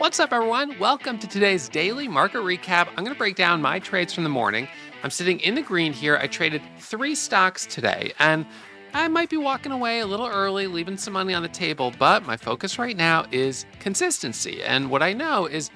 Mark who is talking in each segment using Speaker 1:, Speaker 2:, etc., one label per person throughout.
Speaker 1: What's up, everyone? Welcome to today's daily market recap. I'm going to break down my trades from the morning. I'm sitting in the green here. I traded 3 stocks today, and I might be walking away a little early, leaving some money on the table, but my focus right now is consistency. And what I know is,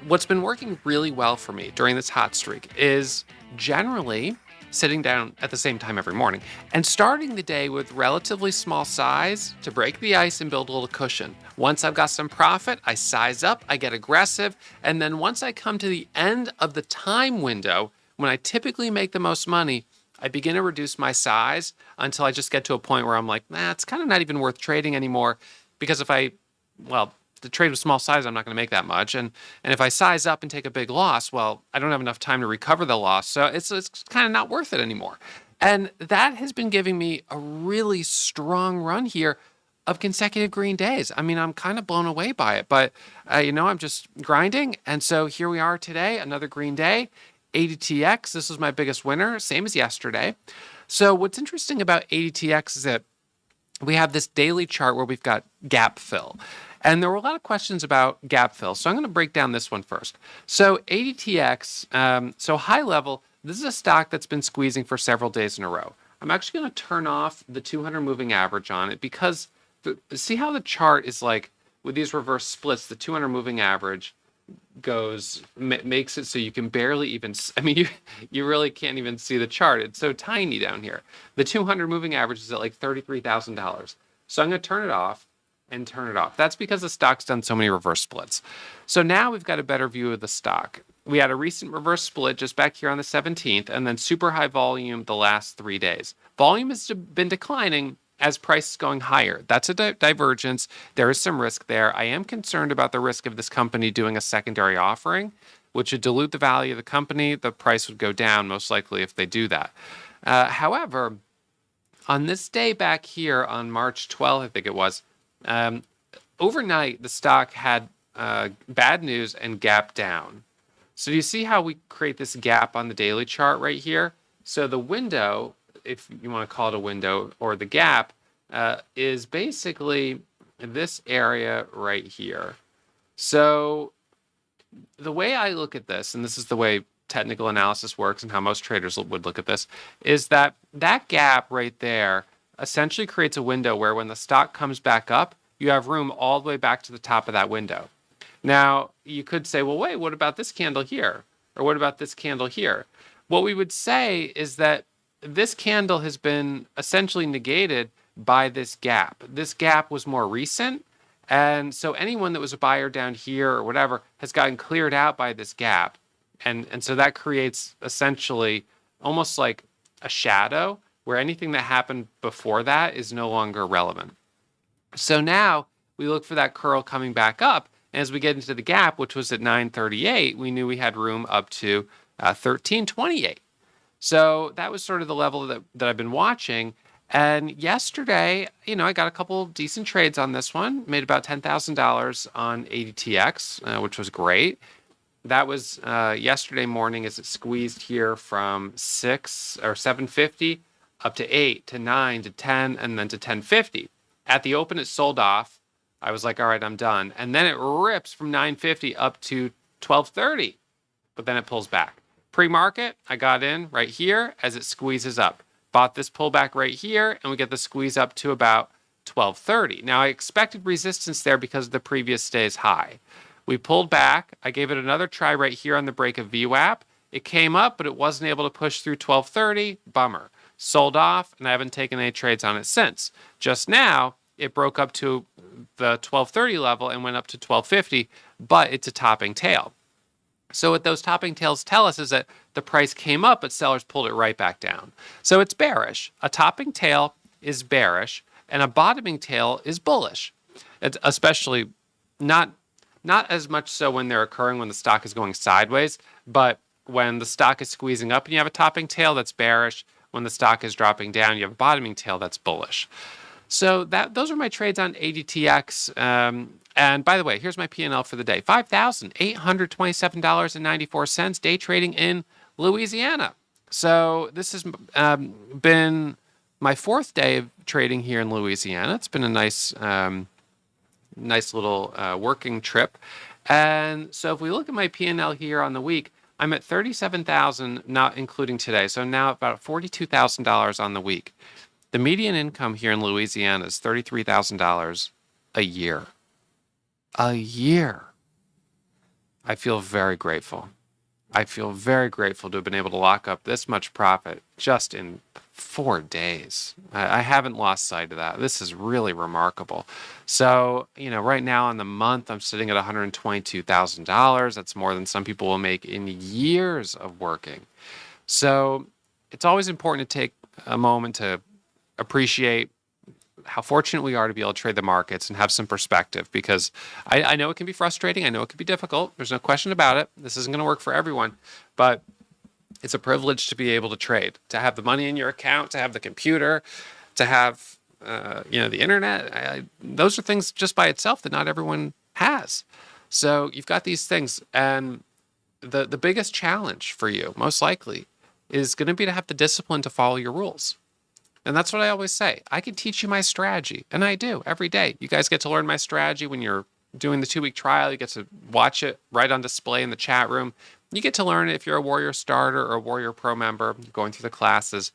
Speaker 1: what's been working really well for me during this hot streak is generally sitting down at the same time every morning and starting the day with relatively small size to break the ice and build a little cushion. Once I've got some profit, I size up, I get aggressive, and then once I come to the end of the time window, when I typically make the most money, I begin to reduce my size until I just get to a point where I'm like, it's kind of not even worth trading anymore, because the trade with small size, I'm not going to make that much. And if I size up and take a big loss, well, I don't have enough time to recover the loss. So it's kind of not worth it anymore. And that has been giving me a really strong run here of consecutive green days. I mean, I'm kind of blown away by it, but I'm just grinding. And so here we are today, another green day. ADTX, this was my biggest winner, same as yesterday. So what's interesting about ADTX is that we have this daily chart where we've got gap fill. And there were a lot of questions about gap fill. So I'm going to break down this one first. So ADTX, so high level, this is a stock that's been squeezing for several days in a row. I'm actually going to turn off the 200 moving average on it because see how the chart is like with these reverse splits, the 200 moving average makes it so you can barely even, you really can't even see the chart. It's so tiny down here. The 200 moving average is at like $33,000. So I'm going to turn it off and turn it off. That's because the stock's done so many reverse splits. So now we've got a better view of the stock. We had a recent reverse split just back here on the 17th, and then super high volume the last 3 days. Volume has been declining as price is going higher. That's a divergence. There is some risk there. I am concerned about the risk of this company doing a secondary offering, which would dilute the value of the company. The price would go down most likely if they do that. However, on this day back here on March 12th, I think it was, overnight, the stock had bad news and gap down. So you see how we create this gap on the daily chart right here? So the window, if you want to call it a window, or the gap, is basically this area right here. So the way I look at this, and this is the way technical analysis works and how most traders would look at this, is that that gap right there essentially creates a window where when the stock comes back up, you have room all the way back to the top of that window. Now, you could say, well, wait, what about this candle here? Or what about this candle here? What we would say is that this candle has been essentially negated by this gap. This gap was more recent. And so anyone that was a buyer down here or whatever has gotten cleared out by this gap. And so that creates essentially almost like a shadow where anything that happened before that is no longer relevant. So now we look for that curl coming back up. And as we get into the gap, which was at 938, we knew we had room up to 1328. So that was sort of the level that I've been watching. And yesterday, I got a couple decent trades on this one, made about $10,000 on ADTX, which was great. That was yesterday morning as it squeezed here from 6 or 750 up to 8 to 9 to 10 and then to 1050. At the open, it sold off. I was like, all right, I'm done. And then it rips from 950 up to 1230, but then it pulls back. Pre-market, I got in right here as it squeezes up. Bought this pullback right here, and we get the squeeze up to about 1230. Now, I expected resistance there because of the previous day's high. We pulled back. I gave it another try right here on the break of VWAP. It came up, but it wasn't able to push through 1230. Bummer. Sold off, and I haven't taken any trades on it since. Just now, it broke up to the 1230 level and went up to 1250, but it's a topping tail. So what those topping tails tell us is that the price came up, but sellers pulled it right back down. So it's bearish. A topping tail is bearish, and a bottoming tail is bullish. It's especially not as much so when they're occurring when the stock is going sideways, but when the stock is squeezing up and you have a topping tail, that's bearish. When the stock is dropping down, you have a bottoming tail, that's bullish. So those are my trades on ADTX. And by the way, here's my P&L for the day. $5,827.94 day trading in Louisiana. So this has been my 4th day of trading here in Louisiana. It's been a nice nice little working trip. And so if we look at my P&L here on the week, I'm at 37,000, not including today. So now about $42,000 on the week. The median income here in Louisiana is $33,000 a year. A year. I feel very grateful. I feel very grateful to have been able to lock up this much profit just in 4 days. I haven't lost sight of that. This is really remarkable. So, right now on the month, I'm sitting at $122,000. That's more than some people will make in years of working. So, it's always important to take a moment to appreciate how fortunate we are to be able to trade the markets and have some perspective, because I know it can be frustrating. I know it can be difficult. There's no question about it. This isn't going to work for everyone, but it's a privilege to be able to trade, to have the money in your account, to have the computer, to have the internet. Those are things just by itself that not everyone has. So you've got these things, and the biggest challenge for you, most likely, is going to be to have the discipline to follow your rules. And that's what I always say. I can teach you my strategy, and I do every day. You guys get to learn my strategy when you're doing the 2-week trial. You get to watch it right on display in the chat room. You get to learn it if you're a Warrior Starter or a Warrior Pro member, going through the classes.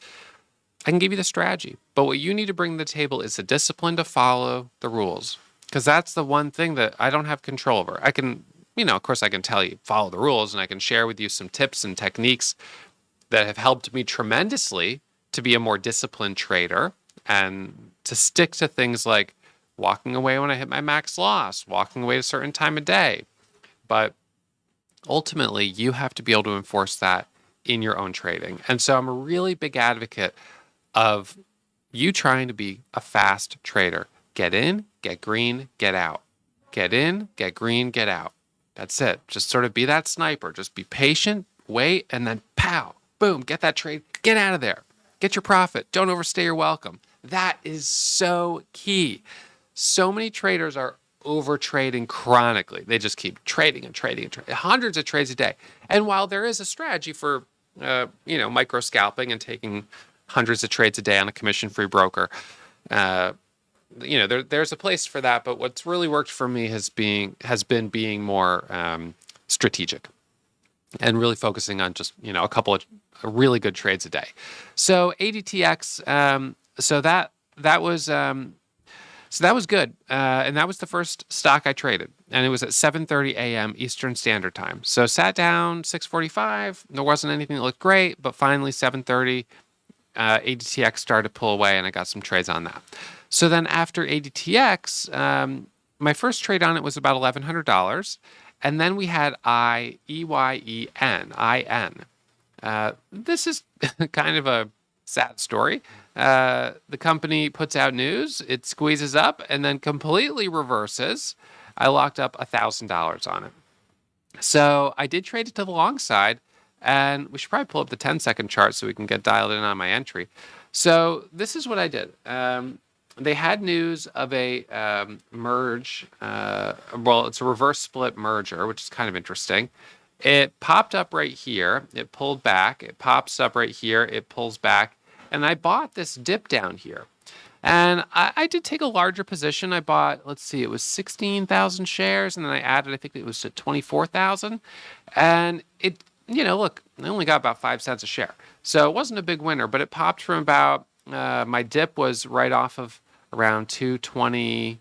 Speaker 1: I can give you the strategy. But what you need to bring to the table is the discipline to follow the rules, because that's the one thing that I don't have control over. I can, of course, I can tell you, follow the rules, and I can share with you some tips and techniques that have helped me tremendously to be a more disciplined trader and to stick to things like walking away when I hit my max loss, walking away at a certain time of day. But ultimately, you have to be able to enforce that in your own trading. And so I'm a really big advocate of you trying to be a fast trader. Get in, get green, get out. Get in, get green, get out. That's it. Just sort of be that sniper. Just be patient, wait, and then pow, boom, get that trade, get out of there. Get your profit. Don't overstay your welcome. That is so key. So many traders are over trading chronically. They just keep trading and trading and trading, hundreds of trades a day. And while there is a strategy for, micro scalping and taking hundreds of trades a day on a commission-free broker, there's a place for that. But what's really worked for me has been being more strategic and really focusing on just, a couple of really good trades a day. So ADTX, so that was good, and that was the first stock I traded, and it was at 7:30 a.m. Eastern Standard Time. So sat down 6:45. There wasn't anything that looked great, but finally 7:30, ADTX started to pull away, and I got some trades on that. So then after ADTX, my first trade on it was about $1,100, and then we had EYEN. This is kind of a sad story. The company puts out news, it squeezes up, and then completely reverses. I locked up $1,000 on it. So I did trade it to the long side, and we should probably pull up the 10-second chart so we can get dialed in on my entry. So this is what I did. They had news of a merge. It's a reverse split merger, which is kind of interesting. It popped up right here. It pulled back. It pops up right here. It pulls back. And I bought this dip down here. And I did take a larger position. I bought, it was 16,000 shares. And then I added, I think it was to 24,000. And it, look, I only got about 5 cents a share. So it wasn't a big winner, but it popped from about, my dip was right off of around 229,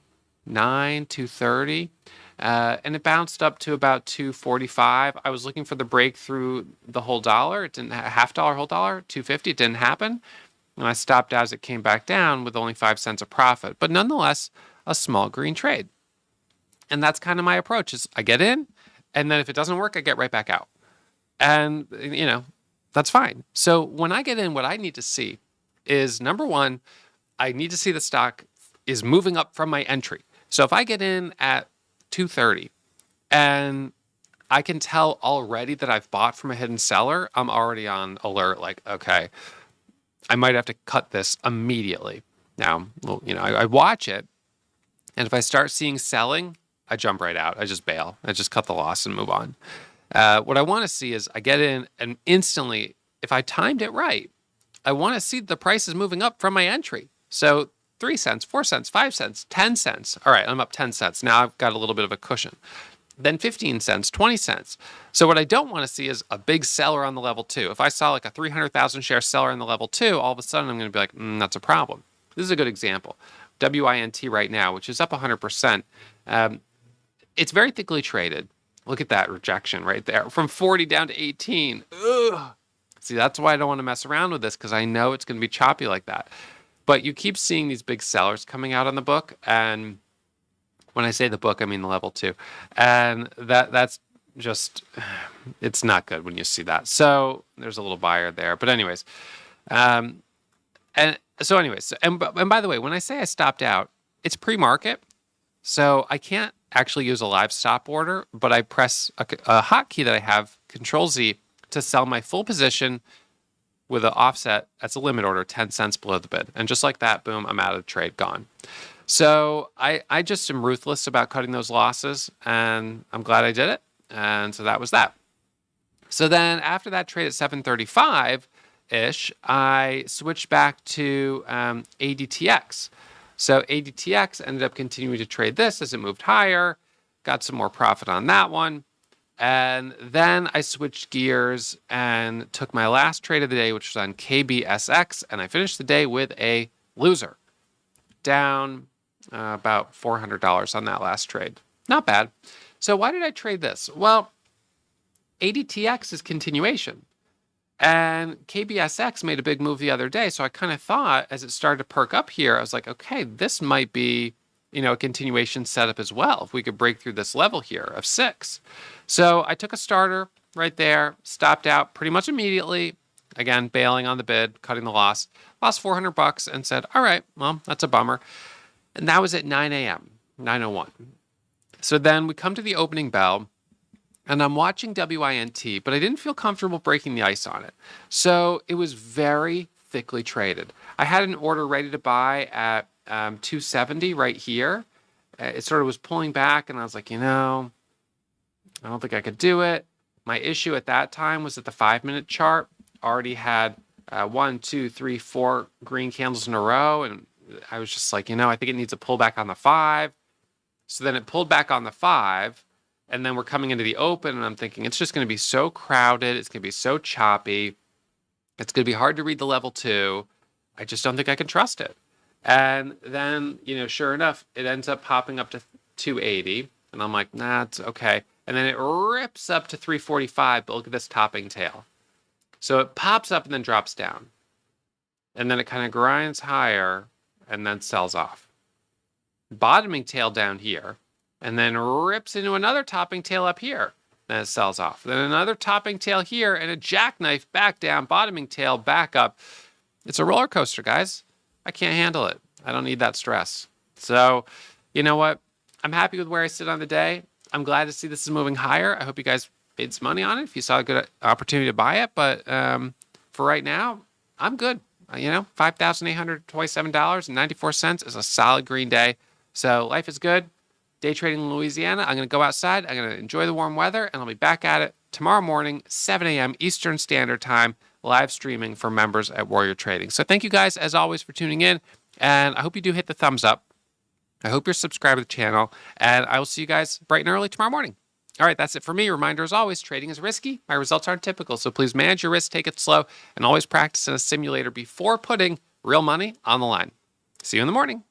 Speaker 1: 230. And it bounced up to about 245. I was looking for the breakthrough the whole dollar. It didn't $0.50 whole dollar, 250. It didn't happen. And I stopped as it came back down with only 5 cents of profit, but nonetheless, a small green trade. And that's kind of my approach is I get in, and then if it doesn't work, I get right back out. And, that's fine. So when I get in, what I need to see is, number one, I need to see the stock is moving up from my entry. So if I get in at 230 and I can tell already that I've bought from a hidden seller, I'm already on alert, like, okay, I might have to cut this immediately. Now, I watch it, and if I start seeing selling, I jump right out. I just bail. I just cut the loss and move on. What I want to see is I get in, and instantly, if I timed it right, I want to see the prices moving up from my entry. So 3 cents, 4 cents, 5 cents, 10 cents. All right, I'm up 10 cents. Now I've got a little bit of a cushion. Then 15 cents, 20 cents. So what I don't want to see is a big seller on the level 2. If I saw like a 300,000 share seller in the level 2, all of a sudden I'm going to be like, that's a problem. This is a good example. WINT right now, which is up 100%. It's very thickly traded. Look at that rejection right there. From 40 down to 18. Ugh. See, that's why I don't want to mess around with this, because I know it's going to be choppy like that. But you keep seeing these big sellers coming out on the book, and when I say the book, I mean the level 2. And that's just, it's not good when you see that. So there's a little buyer there. But anyways, and by the way, when I say I stopped out, it's pre-market. So I can't actually use a live stop order, but I press a hotkey that I have, Control Z, to sell my full position with an offset. That's a limit order, 10 cents below the bid. And just like that, boom, I'm out of the trade, gone. So I just am ruthless about cutting those losses, and I'm glad I did it. And so that was that. So then after that trade at 7:35-ish, I switched back to ADTX. So ADTX ended up continuing to trade this as it moved higher, got some more profit on that one. And then I switched gears and took my last trade of the day, which was on KBSX, and I finished the day with a loser, down about $400 on that last trade. Not bad. So why did I trade this? Well, ADTX is continuation. And KBSX made a big move the other day. So I kind of thought, as it started to perk up here, I was like, okay, this might be, a continuation setup as well, if we could break through this level here of 6. So I took a starter right there, stopped out pretty much immediately. Again, bailing on the bid, cutting the loss. Lost $400 and said, all right, well, that's a bummer. And that was at 9 a.m., 9:01. So then we come to the opening bell, and I'm watching WINT, but I didn't feel comfortable breaking the ice on it. So it was very thickly traded. I had an order ready to buy at 270 right here. It sort of was pulling back, and I was like, I don't think I could do it. My issue at that time was that the 5-minute chart already had 1, 2, 3, 4 green candles in a row, and I was just like, I think it needs a pullback on the 5. So then it pulled back on the 5, and then we're coming into the open, and I'm thinking it's just going to be so crowded. It's going to be so choppy. It's going to be hard to read the level 2. I just don't think I can trust it. And then, sure enough, it ends up popping up to 280, and I'm like, nah, it's okay. And then it rips up to 345, but look at this topping tail. So it pops up and then drops down. And then it kind of grinds higher and then sells off. Bottoming tail down here, and then rips into another topping tail up here. Then it sells off. Then another topping tail here, and a jackknife back down, bottoming tail back up. It's a roller coaster, guys. I can't handle it. I don't need that stress. So, you know what? I'm happy with where I sit on the day. I'm glad to see this is moving higher. I hope you guys made some money on it if you saw a good opportunity to buy it. But for right now, I'm good. $5,827.94 is a solid green day. So life is good. Day trading in Louisiana. I'm going to go outside. I'm going to enjoy the warm weather, and I'll be back at it tomorrow morning, 7 a.m. Eastern Standard Time, live streaming for members at Warrior Trading. So thank you guys, as always, for tuning in, and I hope you do hit the thumbs up. I hope you're subscribed to the channel, and I will see you guys bright and early tomorrow morning. All right, that's it for me. Reminder, as always, trading is risky. My results aren't typical, so please manage your risk, take it slow, and always practice in a simulator before putting real money on the line. See you in the morning.